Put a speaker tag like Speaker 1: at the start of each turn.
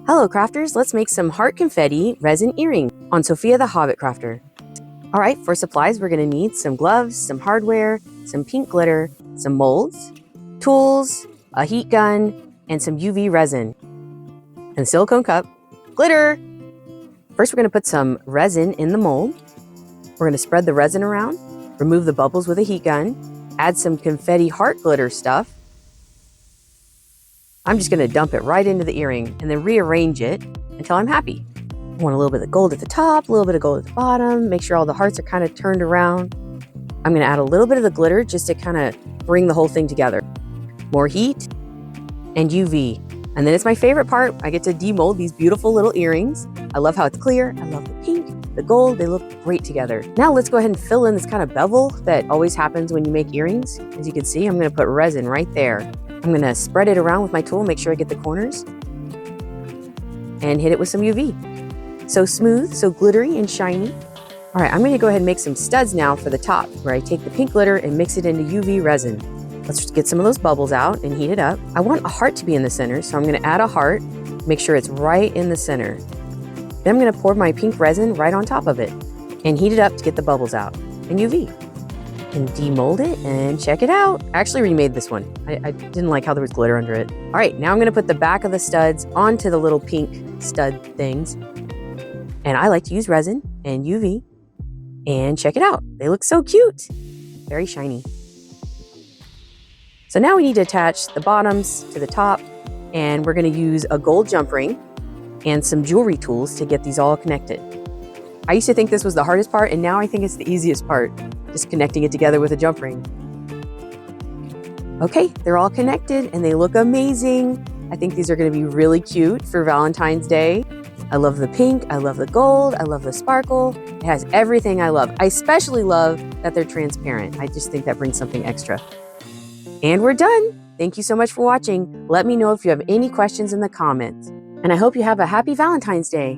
Speaker 1: Hello crafters, let's make some heart confetti resin earring on Sophia the Hobbit Crafter. Alright, for supplies we're going to need some gloves, some hardware, some pink glitter, some molds, tools, a heat gun, and some UV resin, and silicone cup, glitter. First we're going to put some resin in the mold. We're going to spread the resin around, remove the bubbles with a heat gun, add some confetti heart glitter stuff. I'm just going to dump it right into the earring and then rearrange it until I'm happy. I want a little bit of gold at the top, a little bit of gold at the bottom, make sure all the hearts are kind of turned around. I'm going to add a little bit of the glitter just to kind of bring the whole thing together. More heat and UV. And then it's my favorite part. I get to demold these beautiful little earrings. I love how it's clear. I love the pink, the gold. They look great together. Now let's go ahead and fill in this kind of bevel that always happens when you make earrings. As you can see, I'm going to put resin right there. I'm going to spread it around with my tool, make sure I get the corners, and hit it with some UV. So smooth, so glittery and shiny. All right, I'm going to go ahead and make some studs now for the top, where I take the pink glitter and mix it into UV resin. Let's just get some of those bubbles out and heat it up. I want a heart to be in the center, so I'm going to add a heart, make sure it's right in the center. Then I'm going to pour my pink resin right on top of it and heat it up to get the bubbles out and UV. And demold it and check it out. I actually remade this one. I didn't like how there was glitter under it. All right, now I'm going to put the back of the studs onto the little pink stud things. And I like to use resin and UV. And check it out. They look so cute. Very shiny. So now we need to attach the bottoms to the top. And we're going to use a gold jump ring and some jewelry tools to get these all connected. I used to think this was the hardest part, and now I think it's the easiest part. Just connecting it together with a jump ring. Okay, they're all connected and they look amazing. I think these are going to be really cute for Valentine's Day. I love the pink, I love the gold, I love the sparkle. It has everything I love. I especially love that they're transparent. I just think that brings something extra. And we're done. Thank you so much for watching. Let me know if you have any questions in the comments. And I hope you have a happy Valentine's Day.